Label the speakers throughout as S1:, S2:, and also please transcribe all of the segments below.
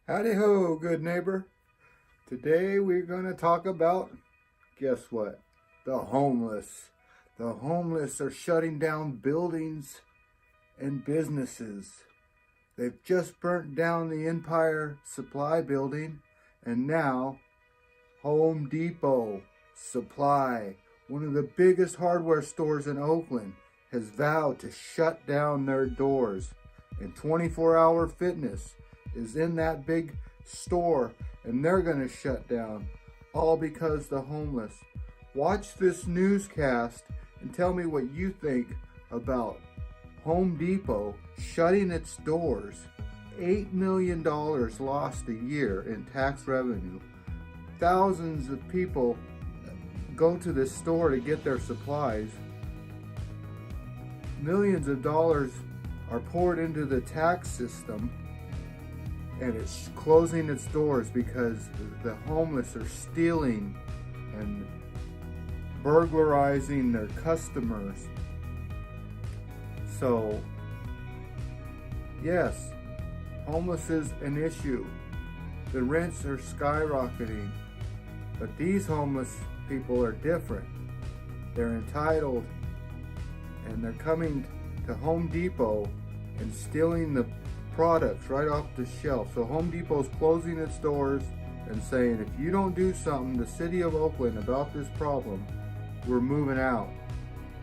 S1: Howdy ho, good neighbor. Today we're going to talk about, guess what? The homeless. The homeless are shutting down buildings and businesses. They've just burnt down the Empire Supply building, and now Home Depot Supply, one of the biggest hardware stores in Oakland, has vowed to shut down their doors. And 24-Hour Fitness is in that big store, and they're going to shut down, all because the homeless. Watch this newscast and tell me what you think about Home Depot shutting its doors. $8 million lost a year in tax revenue. Thousands of people go to this store to get their supplies. Millions of dollars are poured into the tax system, and it's closing its doors because the homeless are stealing and burglarizing their customers. So, yes, homeless is an issue. The rents are skyrocketing, but these homeless people are different. They're entitled, and they're coming to Home Depot and stealing the products right off the shelf. So Home Depot's closing its doors and saying, if you don't do something, the city of Oakland, about this problem, we're moving out.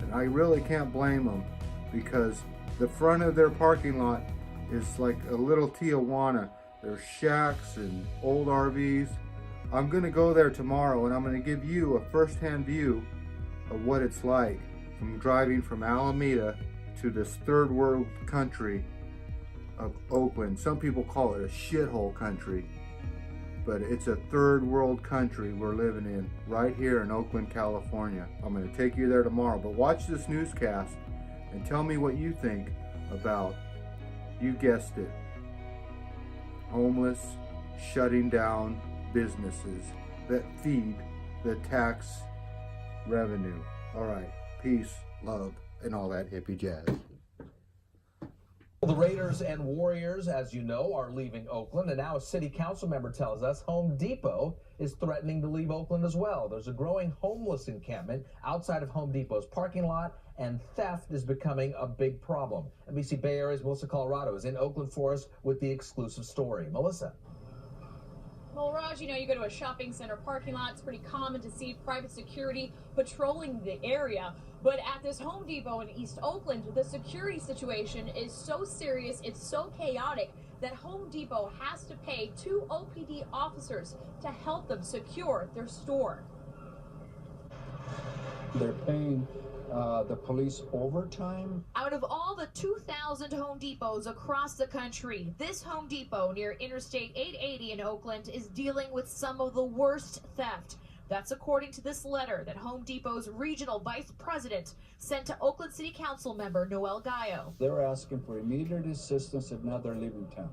S1: And I really can't blame them, because the front of their parking lot is like a little Tijuana. There's shacks and old RVs. I'm gonna go there tomorrow, and I'm gonna give you a first-hand view of what it's like from driving from Alameda to this third world country of Oakland. Some people call it a shithole country, but it's a third world country we're living in right here in Oakland, California. I'm going to take you there tomorrow, but watch this newscast and tell me what you think about, you guessed it, homeless shutting down businesses that feed the tax revenue. All right, peace, love, and all that hippie jazz.
S2: The Raiders and Warriors, as you know, are leaving Oakland, and now a city council member tells us Home Depot is threatening to leave Oakland as well. There's a growing homeless encampment outside of Home Depot's parking lot, and theft is becoming a big problem. NBC Bay Area's Melissa Colorado is in Oakland for us with the exclusive story. Melissa.
S3: Well, Raj, you go to a shopping center parking lot, it's pretty common to see private security patrolling the area. But at this Home Depot in East Oakland, the security situation is so serious, it's so chaotic, that Home Depot has to pay 2 OPD officers to help them secure their store.
S4: They're paying the police overtime.
S3: Out of all the 2,000 Home Depots across the country, this Home Depot near Interstate 880 in Oakland is dealing with some of the worst theft. That's according to this letter that Home Depot's regional vice president sent to Oakland City Council member Noel Gallo.
S4: They're asking for immediate assistance, if not, they're leaving town.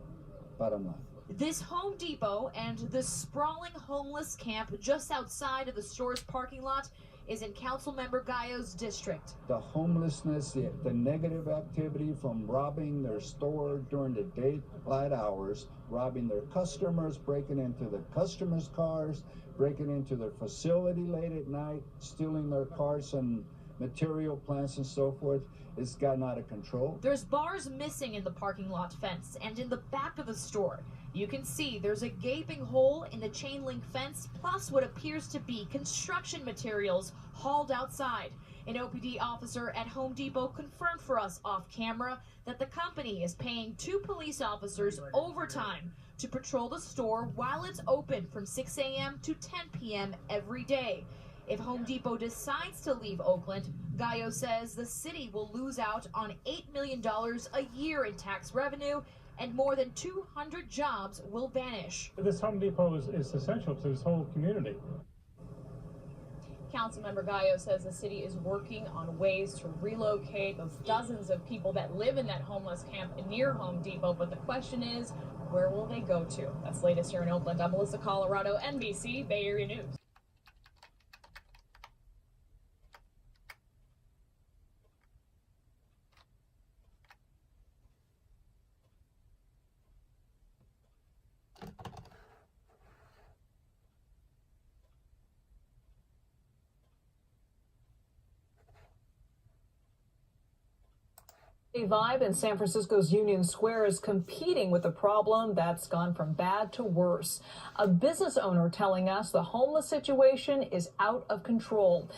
S4: Bottom line.
S3: This Home Depot and the sprawling homeless camp just outside of the store's parking lot is in Councilmember Gallo's district.
S4: The homelessness, the negative activity from robbing their store during the daylight hours, robbing their customers, breaking into the customers' cars, breaking into their facility late at night, stealing their cars and material plants and so forth. It's gotten out of control.
S3: There's bars missing in the parking lot fence, and in the back of the store, you can see there's a gaping hole in the chain link fence, plus what appears to be construction materials hauled outside. An OPD officer at Home Depot confirmed for us off camera that the company is paying 2 police officers overtime to patrol the store while it's open from 6 a.m. to 10 p.m. every day. If Home Depot decides to leave Oakland, Gallo says the city will lose out on $8 million a year in tax revenue, and more than 200 jobs will vanish.
S5: This Home Depot is essential to this whole community.
S3: Councilmember Gallo says the city is working on ways to relocate those dozens of people that live in that homeless camp near Home Depot, but the question is, where will they go to? That's latest here in Oakland. I'm Melissa Colorado, NBC Bay Area News.
S6: A vibe in San Francisco's Union Square is competing with a problem that's gone from bad to worse. A business owner telling us the homeless situation is out of control.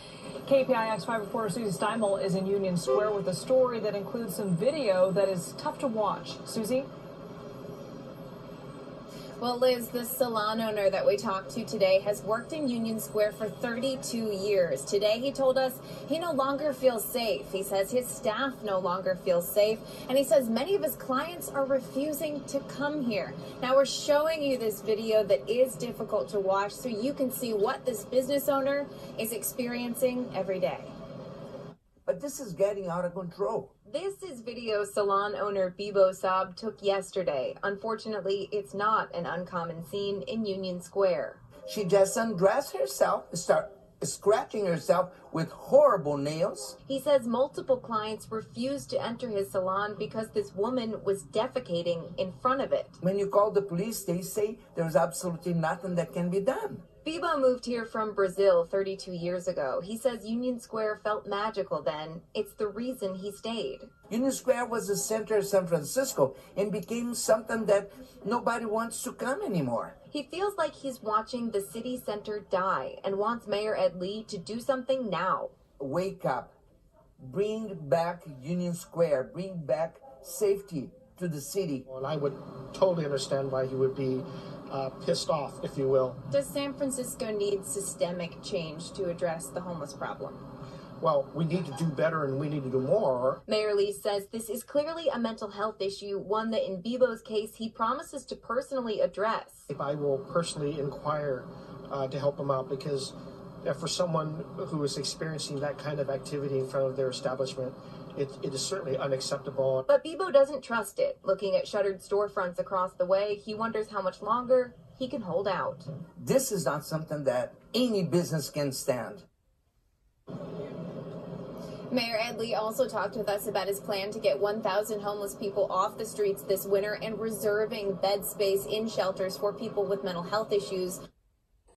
S6: KPIX 5 reporter Susie Steimel is in Union Square with a story that includes some video that is tough to watch. Susie?
S7: Well, Liz, this salon owner that we talked to today has worked in Union Square for 32 years. Today, he told us he no longer feels safe. He says his staff no longer feels safe, and he says many of his clients are refusing to come here. Now, we're showing you this video that is difficult to watch so you can see what this business owner is experiencing every day.
S8: But this is getting out of control.
S7: This is video salon owner Bibo Saab took yesterday. Unfortunately, it's not an uncommon scene in Union Square.
S8: She just undressed herself, start scratching herself with horrible nails.
S7: He says multiple clients refused to enter his salon because this woman was defecating in front of it.
S8: When you call the police, they say there's absolutely nothing that can be done.
S7: Bibo moved here from Brazil 32 years ago. He says Union Square felt magical then. It's the reason he stayed.
S8: Union Square was the center of San Francisco and became something that nobody wants to come anymore.
S7: He feels like he's watching the city center die and wants Mayor Ed Lee to do something now.
S8: Wake up. Bring back Union Square. Bring back safety to the city.
S9: And I would totally understand why he would be pissed off, if you will.
S7: Does San Francisco need systemic change to address the homeless problem?
S9: Well, we need to do better and we need to do more.
S7: Mayor Lee says this is clearly a mental health issue, one that in Bibo's case he promises to personally address.
S9: I will personally inquire to help him out, because for someone who is experiencing that kind of activity in front of their establishment, it is certainly unacceptable.
S7: But Bibo doesn't trust it. Looking at shuttered storefronts across the way, he wonders how much longer he can hold out.
S8: This is not something that any business can stand.
S7: Mayor Ed Lee also talked with us about his plan to get 1,000 homeless people off the streets this winter and reserving bed space in shelters for people with mental health issues.